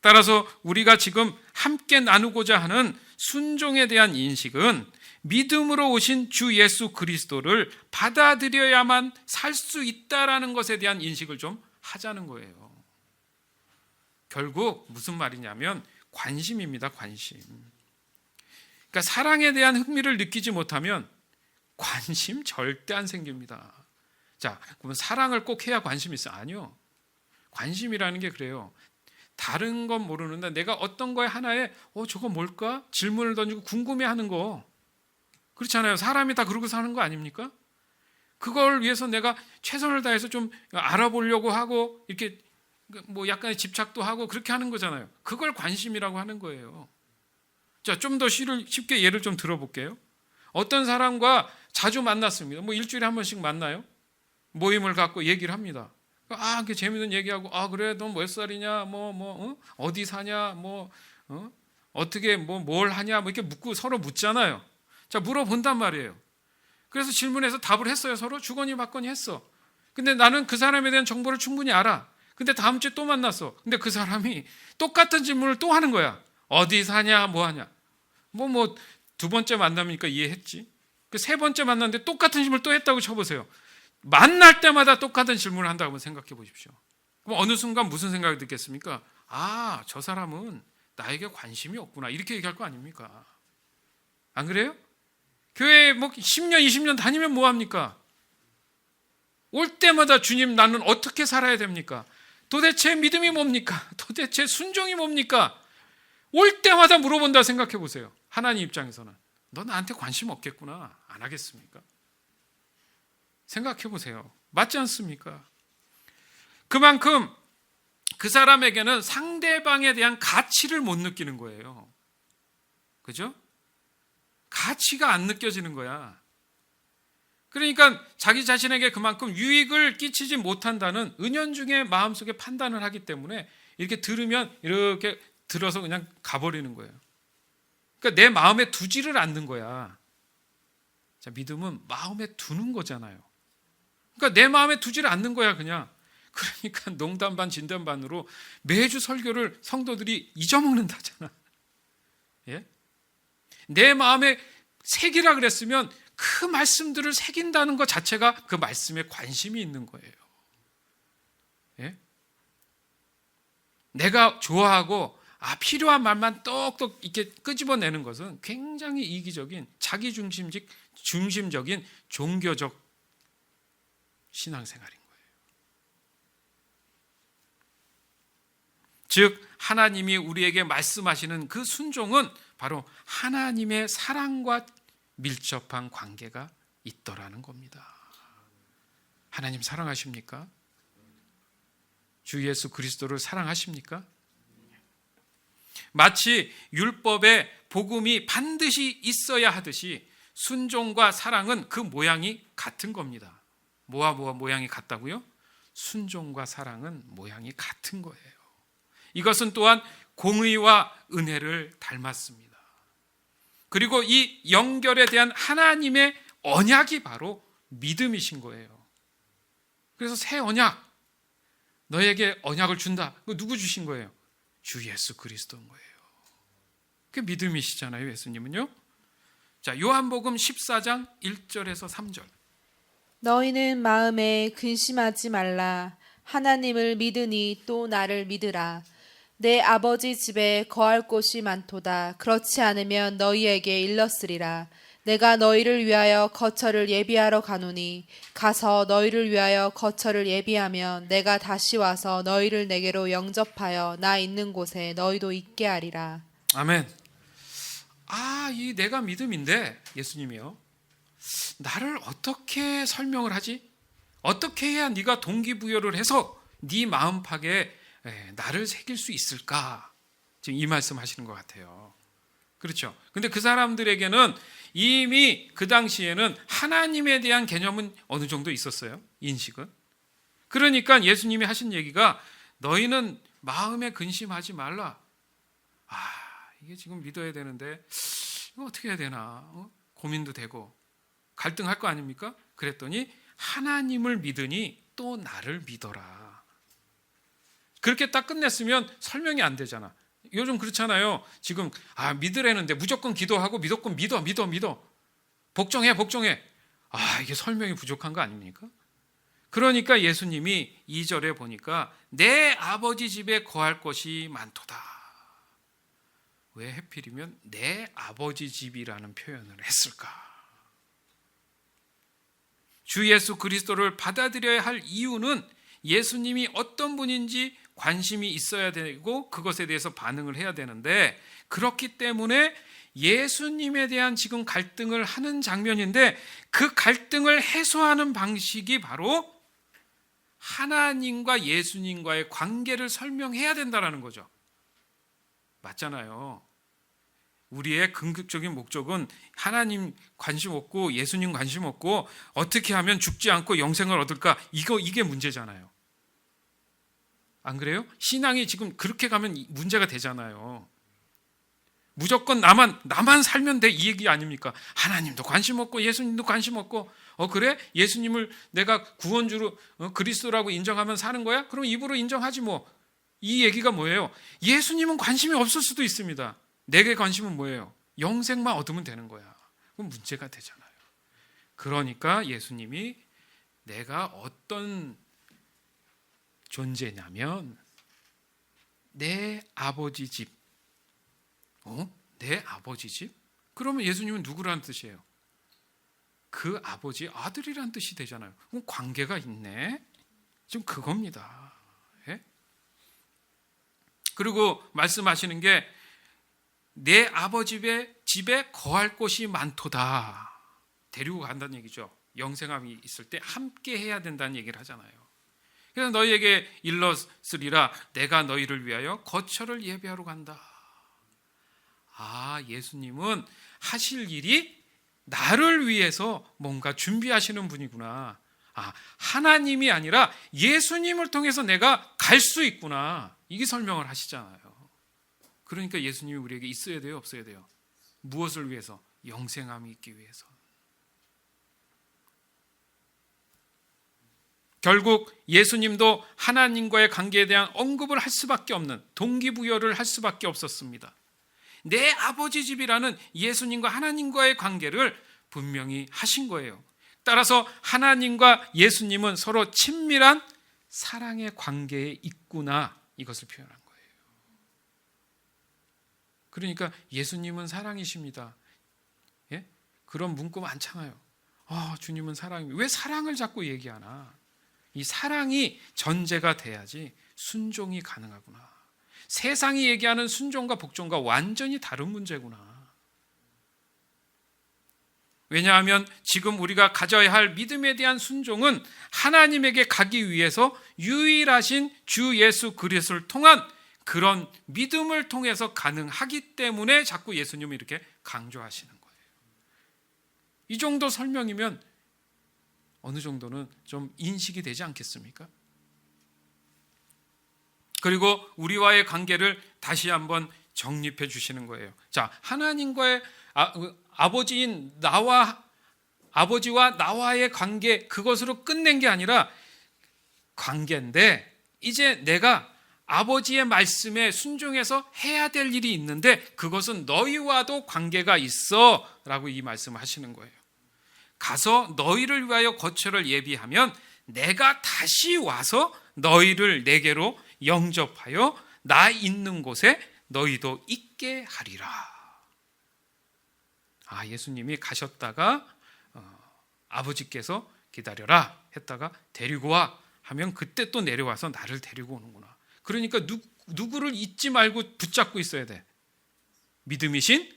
따라서 우리가 지금 함께 나누고자 하는 순종에 대한 인식은 믿음으로 오신 주 예수 그리스도를 받아들여야만 살 수 있다라는 것에 대한 인식을 좀 하자는 거예요. 결국 무슨 말이냐면 관심입니다. 관심. 그러니까 사랑에 대한 흥미를 느끼지 못하면 관심 절대 안 생깁니다. 자, 그러면 사랑을 꼭 해야 관심이 있어? 아니요. 관심이라는 게 그래요. 다른 건 모르는데 내가 어떤 거에 하나에 저거 뭘까? 질문을 던지고 궁금해하는 거. 그렇잖아요. 사람이 다 그러고 사는 거 아닙니까? 그걸 위해서 내가 최선을 다해서 좀 알아보려고 하고 이렇게 뭐 약간의 집착도 하고 그렇게 하는 거잖아요. 그걸 관심이라고 하는 거예요. 자, 좀 더 쉽게 예를 좀 들어볼게요. 어떤 사람과 자주 만났습니다. 뭐 일주일에 한 번씩 만나요. 모임을 갖고 얘기를 합니다. 그 재밌는 얘기하고, 그래, 너 몇 살이냐, 어디 사냐, 어떻게, 뭘 하냐, 이렇게 서로 묻잖아요. 자, 물어본단 말이에요. 그래서 질문해서 답을 했어요. 서로 주거니 받거니 했어. 근데 나는 그 사람에 대한 정보를 충분히 알아. 근데 다음 주에 또 만났어. 근데 그 사람이 똑같은 질문을 또 하는 거야. 어디 사냐, 뭐 하냐. 두 번째 만남이니까 이해했지. 그 세 번째 만났는데 똑같은 질문을 또 했다고 쳐보세요. 만날 때마다 똑같은 질문을 한다고 한번 생각해 보십시오. 그럼 어느 순간 무슨 생각이 들겠습니까? 저 사람은 나에게 관심이 없구나. 이렇게 얘기할 거 아닙니까? 안 그래요? 교회에 10년, 20년 다니면 뭐합니까? 올 때마다 주님, 나는 어떻게 살아야 됩니까? 도대체 믿음이 뭡니까? 도대체 순종이 뭡니까? 올 때마다 물어본다 생각해 보세요. 하나님 입장에서는 너 나한테 관심 없겠구나. 안 하겠습니까? 생각해 보세요. 맞지 않습니까? 그만큼 그 사람에게는 상대방에 대한 가치를 못 느끼는 거예요. 그죠? 가치가 안 느껴지는 거야. 그러니까 자기 자신에게 그만큼 유익을 끼치지 못한다는 은연중에 마음속에 판단을 하기 때문에 이렇게 들으면 이렇게 들어서 그냥 가버리는 거예요. 그러니까 내 마음에 두지를 않는 거야. 자, 믿음은 마음에 두는 거잖아요. 그러니까 내 마음에 두지를 않는 거야, 그냥. 그러니까 농담 반 진담 반으로 매주 설교를 성도들이 잊어먹는다잖아. 예? 내 마음에 새기라 그랬으면 그 말씀들을 새긴다는 것 자체가 그 말씀에 관심이 있는 거예요. 예? 내가 좋아하고 필요한 말만 똑똑 이렇게 끄집어내는 것은 굉장히 이기적인 자기 중심적인 종교적 신앙생활인 거예요. 즉 하나님이 우리에게 말씀하시는 그 순종은 바로 하나님의 사랑과 밀접한 관계가 있더라는 겁니다. 하나님 사랑하십니까? 주 예수 그리스도를 사랑하십니까? 마치 율법에 복음이 반드시 있어야 하듯이 순종과 사랑은 그 모양이 같은 겁니다. 뭐와 모양이 같다고요? 순종과 사랑은 모양이 같은 거예요. 이것은 또한 공의와 은혜를 닮았습니다. 그리고 이 연결에 대한 하나님의 언약이 바로 믿음이신 거예요. 그래서 새 언약, 너에게 언약을 준다. 그거 누구 주신 거예요? 주 예수 그리스도인 거예요. 그게 믿음이시잖아요, 예수님은요. 자, 요한복음 14장 1절에서 3절. 너희는 마음에 근심하지 말라. 하나님을 믿으니 또 나를 믿으라. 내 아버지 집에 거할 곳이 많도다. 그렇지 않으면 너희에게 일렀으리라. 내가 너희를 위하여 거처를 예비하러 가노니 가서 너희를 위하여 거처를 예비하면 내가 다시 와서 너희를 내게로 영접하여 나 있는 곳에 너희도 있게 하리라. 아멘. 이 내가 믿음인데 예수님이요. 나를 어떻게 설명을 하지? 어떻게 해야 네가 동기부여를 해서 네 마음팍에 나를 새길 수 있을까? 지금 이 말씀 하시는 것 같아요. 그렇죠. 근데 그 사람들에게는 이미 그 당시에는 하나님에 대한 개념은 어느 정도 있었어요. 인식은. 그러니까 예수님이 하신 얘기가 너희는 마음에 근심하지 말라. 이게 지금 믿어야 되는데 이거 어떻게 해야 되나? 고민도 되고 갈등할 거 아닙니까? 그랬더니 하나님을 믿으니 또 나를 믿어라. 그렇게 딱 끝냈으면 설명이 안 되잖아. 요즘 그렇잖아요. 지금 믿으라는데 무조건 기도하고 무조건 믿어. 복종해. 이게 설명이 부족한 거 아닙니까? 그러니까 예수님이 2절에 보니까 내 아버지 집에 거할 것이 많도다. 왜 하필이면 내 아버지 집이라는 표현을 했을까? 주 예수 그리스도를 받아들여야 할 이유는 예수님이 어떤 분인지 관심이 있어야 되고 그것에 대해서 반응을 해야 되는데, 그렇기 때문에 예수님에 대한 지금 갈등을 하는 장면인데 그 갈등을 해소하는 방식이 바로 하나님과 예수님과의 관계를 설명해야 된다는 거죠. 맞잖아요. 우리의 궁극적인 목적은 하나님 관심 없고 예수님 관심 없고 어떻게 하면 죽지 않고 영생을 얻을까, 이게 문제잖아요. 안 그래요? 신앙이 지금 그렇게 가면 문제가 되잖아요. 무조건 나만 살면 돼, 이 얘기 아닙니까? 하나님도 관심 없고 예수님도 관심 없고 그래? 예수님을 내가 구원주로 그리스도라고 인정하면 사는 거야? 그럼 입으로 인정하지 뭐. 이 얘기가 뭐예요? 예수님은 관심이 없을 수도 있습니다. 내게 관심은 뭐예요? 영생만 얻으면 되는 거야. 그럼 문제가 되잖아요. 그러니까 예수님이 내가 어떤 존재냐면 내 아버지 집. 내 아버지 집? 그러면 예수님은 누구라는 뜻이에요? 그 아버지 아들이란 뜻이 되잖아요. 그럼 관계가 있네. 지금 그겁니다. 예? 그리고 말씀하시는 게 내 아버지 집에 거할 곳이 많도다. 데리고 간다는 얘기죠. 영생함이 있을 때 함께 해야 된다는 얘기를 하잖아요. 그래서 너희에게 일렀으리라 내가 너희를 위하여 거처를 예배하러 간다. 예수님은 하실 일이 나를 위해서 뭔가 준비하시는 분이구나. 하나님이 아니라 예수님을 통해서 내가 갈 수 있구나. 이게 설명을 하시잖아요. 그러니까 예수님이 우리에게 있어야 돼요, 없어야 돼요? 무엇을 위해서? 영생함이 있기 위해서. 결국 예수님도 하나님과의 관계에 대한 언급을 할 수밖에 없는, 동기부여를 할 수밖에 없었습니다. 내 아버지 집이라는 예수님과 하나님과의 관계를 분명히 하신 거예요. 따라서 하나님과 예수님은 서로 친밀한 사랑의 관계에 있구나, 이것을 표현한 거예요. 그러니까 예수님은 사랑이십니다. 예? 그런 문구 많잖아요. 주님은 사랑입니다. 왜 사랑을 자꾸 얘기하나? 이 사랑이 전제가 돼야지 순종이 가능하구나. 세상이 얘기하는 순종과 복종과 완전히 다른 문제구나. 왜냐하면 지금 우리가 가져야 할 믿음에 대한 순종은 하나님에게 가기 위해서 유일하신 주 예수 그리스도를 통한 그런 믿음을 통해서 가능하기 때문에 자꾸 예수님이 이렇게 강조하시는 거예요. 이 정도 설명이면 어느 정도는 좀 인식이 되지 않겠습니까? 그리고 우리와의 관계를 다시 한번 정립해 주시는 거예요. 자, 하나님과의 아버지와 나와의 관계, 그것으로 끝낸 게 아니라 관계인데 이제 내가 아버지의 말씀에 순종해서 해야 될 일이 있는데 그것은 너희와도 관계가 있어 라고 이 말씀을 하시는 거예요. 가서 너희를 위하여 거처를 예비하면 내가 다시 와서 너희를 내게로 영접하여 나 있는 곳에 너희도 있게 하리라. 예수님이 가셨다가 아버지께서 기다려라 했다가 데리고 와 하면 그때 또 내려와서 나를 데리고 오는구나. 그러니까 누구를 잊지 말고 붙잡고 있어야 돼. 믿음이신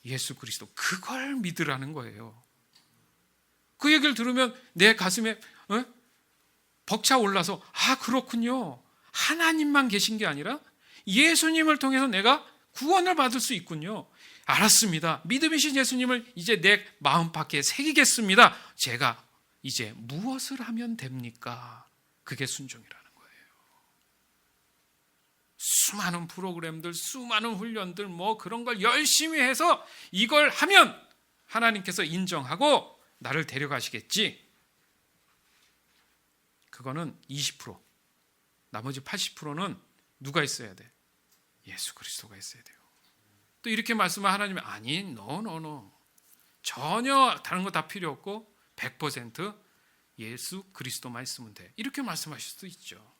예수 그리스도. 그걸 믿으라는 거예요. 그 얘기를 들으면 내 가슴에 벅차 올라서 그렇군요. 하나님만 계신 게 아니라 예수님을 통해서 내가 구원을 받을 수 있군요. 알았습니다. 믿음이신 예수님을 이제 내 마음밖에 새기겠습니다. 제가 이제 무엇을 하면 됩니까? 그게 순종이라는 거예요. 수많은 프로그램들, 수많은 훈련들 그런 걸 열심히 해서 이걸 하면 하나님께서 인정하고 나를 데려가시겠지. 그거는 20%. 나머지 80%는 누가 있어야 돼? 예수 그리스도가 있어야 돼요. 또 이렇게 말씀하면 하나님이 아니, no. 전혀 다른 거 다 필요 없고 100% 예수 그리스도만 있으면 돼. 이렇게 말씀하실 수도 있죠.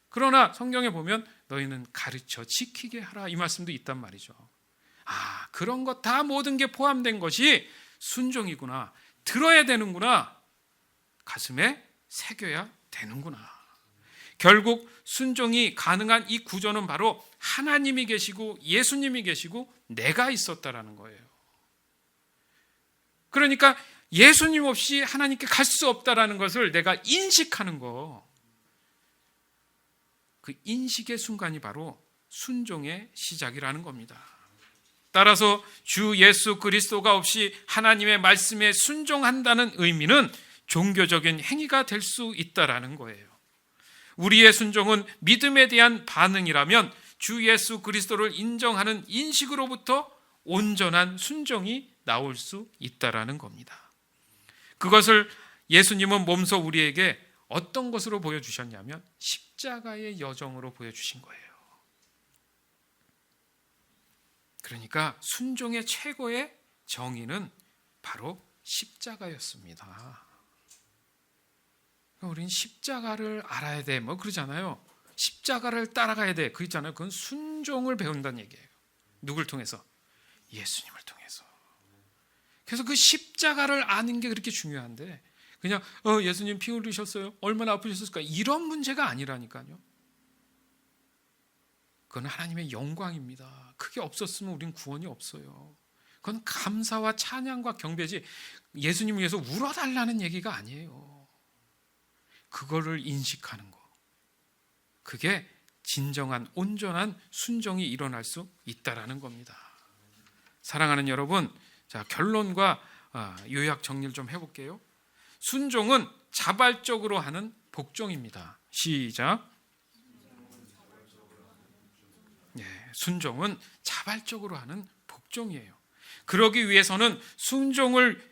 그러나 성경에 보면 너희는 가르쳐 지키게 하라, 이 말씀도 있단 말이죠. 그런 것 다 모든 게 포함된 것이 순종이구나. 들어야 되는구나. 가슴에 새겨야 되는구나. 결국 순종이 가능한 이 구조는 바로 하나님이 계시고 예수님이 계시고 내가 있었다라는 거예요. 그러니까 예수님 없이 하나님께 갈 수 없다라는 것을 내가 인식하는 거. 그 인식의 순간이 바로 순종의 시작이라는 겁니다. 따라서 주 예수 그리스도가 없이 하나님의 말씀에 순종한다는 의미는 종교적인 행위가 될 수 있다라는 거예요. 우리의 순종은 믿음에 대한 반응이라면 주 예수 그리스도를 인정하는 인식으로부터 온전한 순종이 나올 수 있다라는 겁니다. 그것을 예수님은 몸소 우리에게 어떤 것으로 보여주셨냐면 십자가의 여정으로 보여주신 거예요. 그러니까 순종의 최고의 정의는 바로 십자가였습니다. 우리는 십자가를 알아야 돼, 그러잖아요. 십자가를 따라가야 돼, 그렇잖아요. 그건 순종을 배운다는 얘기예요. 누굴 통해서? 예수님을 통해서. 그래서 그 십자가를 아는 게 그렇게 중요한데 그냥 예수님 피 흘리셨어요, 얼마나 아프셨을까, 이런 문제가 아니라니까요. 그건 하나님의 영광입니다. 그게 없었으면 우린 구원이 없어요. 그건 감사와 찬양과 경배지 예수님 위해서 울어달라는 얘기가 아니에요. 그거를 인식하는 거, 그게 진정한 온전한 순종이 일어날 수 있다라는 겁니다. 사랑하는 여러분, 자, 결론과 요약 정리를 좀 해볼게요. 순종은 자발적으로 하는 복종입니다. 시작. 순종은 자발적으로 하는 복종이에요. 그러기 위해서는 순종을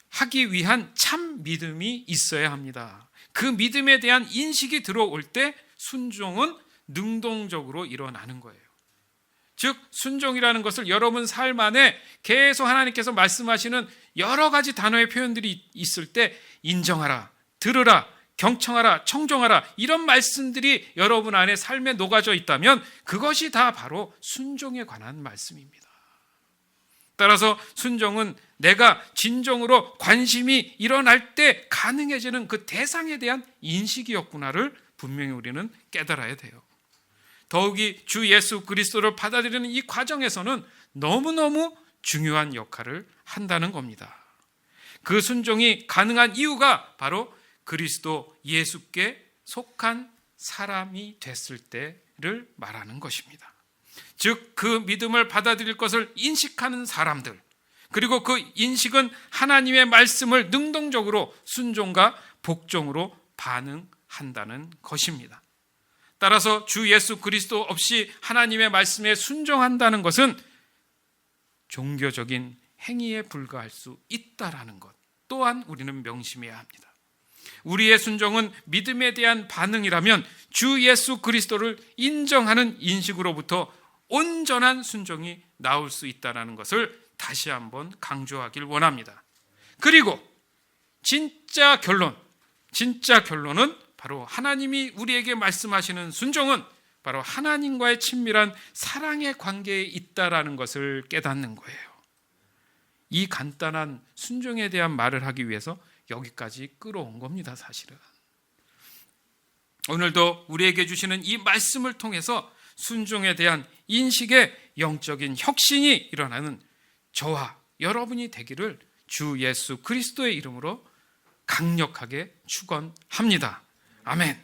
하기 위한 참 믿음이 있어야 합니다. 그 믿음에 대한 인식이 들어올 때 순종은 능동적으로 일어나는 거예요. 즉 순종이라는 것을 여러분 삶 안에 계속 하나님께서 말씀하시는 여러 가지 단어의 표현들이 있을 때 인정하라, 들으라, 경청하라, 청종하라, 이런 말씀들이 여러분 안에 삶에 녹아져 있다면 그것이 다 바로 순종에 관한 말씀입니다. 따라서 순종은 내가 진정으로 관심이 일어날 때 가능해지는 그 대상에 대한 인식이었구나를 분명히 우리는 깨달아야 돼요. 더욱이 주 예수 그리스도를 받아들이는 이 과정에서는 너무너무 중요한 역할을 한다는 겁니다. 그 순종이 가능한 이유가 바로 그리스도 예수께 속한 사람이 됐을 때를 말하는 것입니다. 즉 그 믿음을 받아들일 것을 인식하는 사람들, 그리고 그 인식은 하나님의 말씀을 능동적으로 순종과 복종으로 반응한다는 것입니다. 따라서 주 예수 그리스도 없이 하나님의 말씀에 순종한다는 것은 종교적인 행위에 불과할 수 있다라는 것 또한 우리는 명심해야 합니다. 우리의 순종은 믿음에 대한 반응이라면 주 예수 그리스도를 인정하는 인식으로부터 온전한 순종이 나올 수 있다는 것을 다시 한번 강조하길 원합니다. 그리고 진짜 결론은 바로 하나님이 우리에게 말씀하시는 순종은 바로 하나님과의 친밀한 사랑의 관계에 있다라는 것을 깨닫는 거예요. 이 간단한 순종에 대한 말을 하기 위해서 여기까지 끌어온 겁니다, 사실은. 오늘도 우리에게 주시는 이 말씀을 통해서 순종에 대한 인식의 영적인 혁신이 일어나는 저와 여러분이 되기를 주 예수 그리스도의 이름으로 강력하게 축원합니다. 아멘.